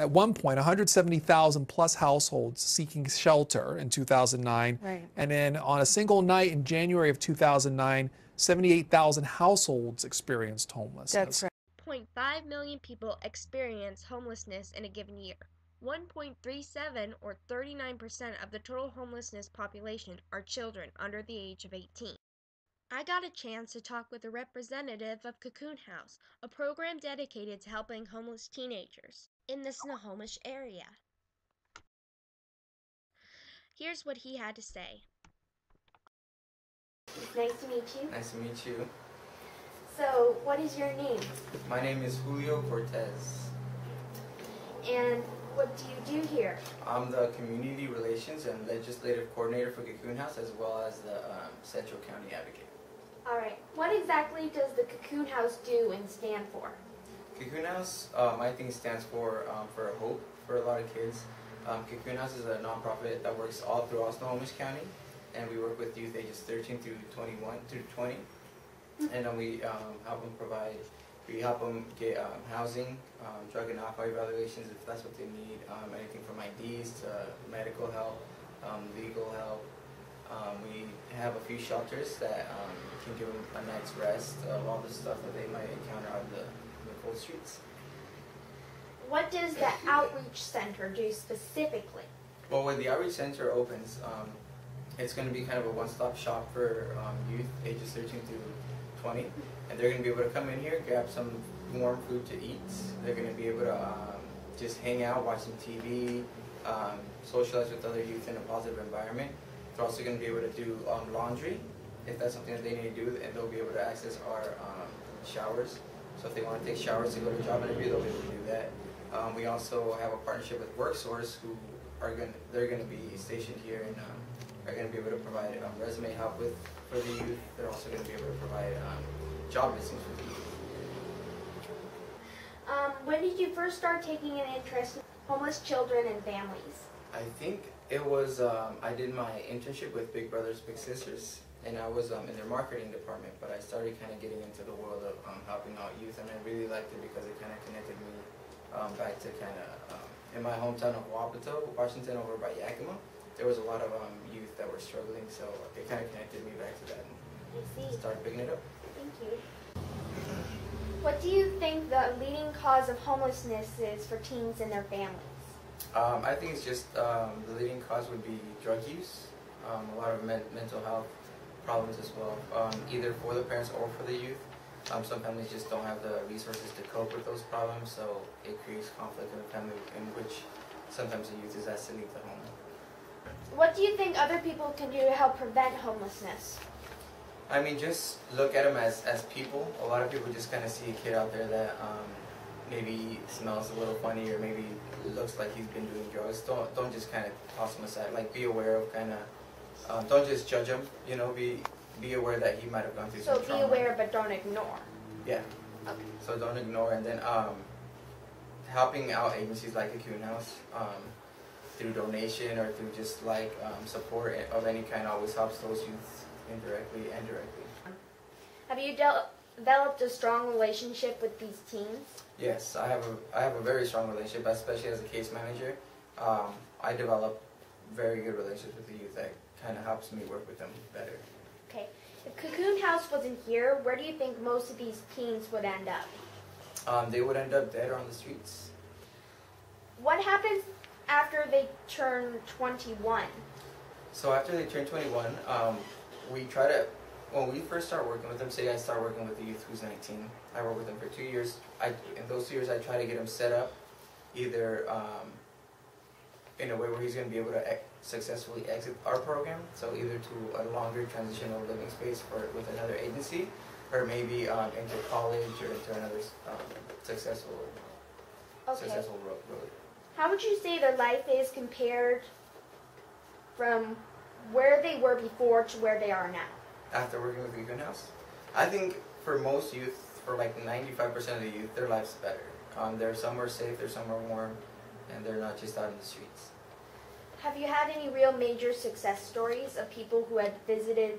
at one point 170,000 plus households seeking shelter in 2009. Right. And then on a single night in January of 2009, 78,000 households experienced homelessness. That's right. 0.5 million people experience homelessness in a given year. 1.37 or 39% of the total homelessness population are children under the age of 18. I got a chance to talk with a representative of Cocoon House, a program dedicated to helping homeless teenagers in the Snohomish area. Here's what he had to say. Nice to meet you. Nice to meet you. So, what is your name? My name is Julio Cortez. And what do you do here? I'm the Community Relations and Legislative Coordinator for Cocoon House, as well as the Central County Advocate. Alright, what exactly does the Cocoon House do and stand for? Cocoon House, I think, stands for hope for a lot of kids. Cocoon House is a nonprofit that works all throughout Snohomish County, and we work with youth ages 13 through 20. And then we help them get housing, drug and alcohol evaluations if that's what they need, anything from IDs to medical help, legal help. We have a few shelters that can give them a night's rest of all the stuff that they might encounter on the cold streets. What does the Outreach Center do specifically? Well, when the Outreach Center opens, it's going to be kind of a one-stop shop for youth ages 13 through 20, and they're going to be able to come in here, grab some warm food to eat. They're going to be able to just hang out, watch some TV, socialize with other youth in a positive environment. They're also going to be able to do laundry, if that's something that they need to do, and they'll be able to access our showers. So if they want to take showers to go to a job interview, they'll be able to do that. We also have a partnership with WorkSource, who they're going to be stationed here and are going to be able to provide resume help for the youth. They're also going to be able to provide job listings for the youth. When did you first start taking an interest in homeless children and families? I think it was, I did my internship with Big Brothers Big Sisters, and I was in their marketing department, but I started kind of getting into the world of helping out youth, and I really liked it because it kind of connected me back to kind of, in my hometown of Wapato, Washington, over by Yakima. There was a lot of youth that were struggling, so it kind of connected me back to that and started picking it up. Thank you. What do you think the leading cause of homelessness is for teens and their families? I think it's just the leading cause would be drug use, a lot of mental health problems as well, either for the parents or for the youth. Some families just don't have the resources to cope with those problems, so it creates conflict in the family, in which sometimes the youth is asked to leave the home. What do you think other people can do to help prevent homelessness? I mean, just look at them as people. A lot of people just kind of see a kid out there that maybe smells a little funny or maybe looks like he's been doing drugs. Don't just kind of toss him aside. Like, be aware of kind of, don't just judge him, you know, be aware that he might have gone through some trauma. So be aware but don't ignore. Yeah. Okay. So don't ignore, and then helping out agencies like Cocoon House through donation or through just like support of any kind always helps those youth indirectly and directly. Have you developed a strong relationship with these teens? Yes, I have a very strong relationship, especially as a case manager. I develop very good relationships with the youth that kind of helps me work with them better. Okay. If Cocoon House wasn't here, where do you think most of these teens would end up? They would end up dead or on the streets. What happens after they turn 21? So after they turn 21, we try to, when we first start working with them, say I start working with a youth who's 19, I work with them for 2 years. In those 2 years, I try to get him set up either in a way where he's going to be able to successfully exit our program, so either to a longer transitional living space with another agency, or maybe into college or into another successful road. How would you say their life is compared from where they were before to where they are now? After working with Cocoon House, I think for most youth, for like 95% of the youth, their life's better. They're somewhere safe, they're somewhere warm, and they're not just out in the streets. Have you had any real major success stories of people who had visited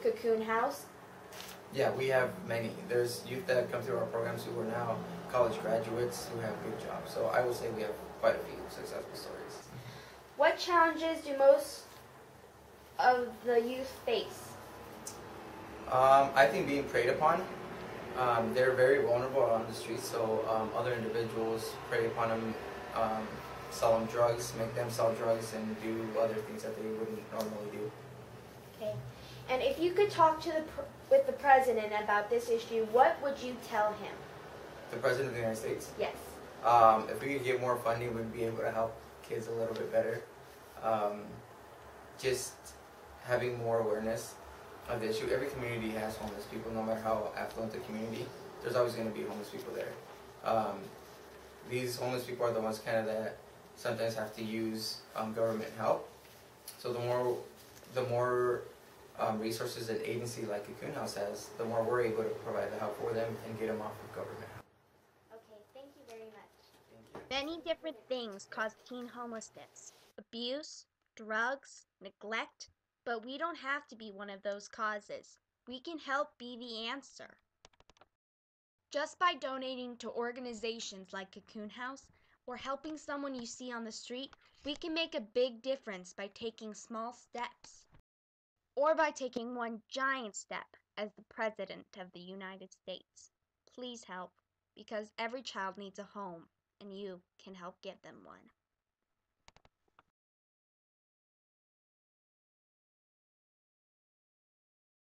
Cocoon House? Yeah, we have many. There's youth that come through our programs who are now college graduates who have good jobs. So I will say we have quite a few successful stories. What challenges do most of the youth face? I think being preyed upon. They're very vulnerable on the streets, so other individuals prey upon them, sell them drugs, make them sell drugs, and do other things that they wouldn't normally do. Okay. And if you could talk to with the president about this issue, what would you tell him? The President of the United States? Yes. If we could get more funding, we'd be able to help kids a little bit better. Just having more awareness of the issue. Every community has homeless people, no matter how affluent the community. There's always going to be homeless people there. These homeless people are the ones kind of that sometimes have to use government help. So the more resources an agency like Cocoon House has, the more we're able to provide the help for them and get them off of government help. Okay, thank you very much. Thank you. Many different things cause teen homelessness: abuse, drugs, neglect, but we don't have to be one of those causes. We can help be the answer. Just by donating to organizations like Cocoon House or helping someone you see on the street, we can make a big difference by taking small steps. Or by taking one giant step as the President of the United States. Please help, because every child needs a home, and you can help give them one.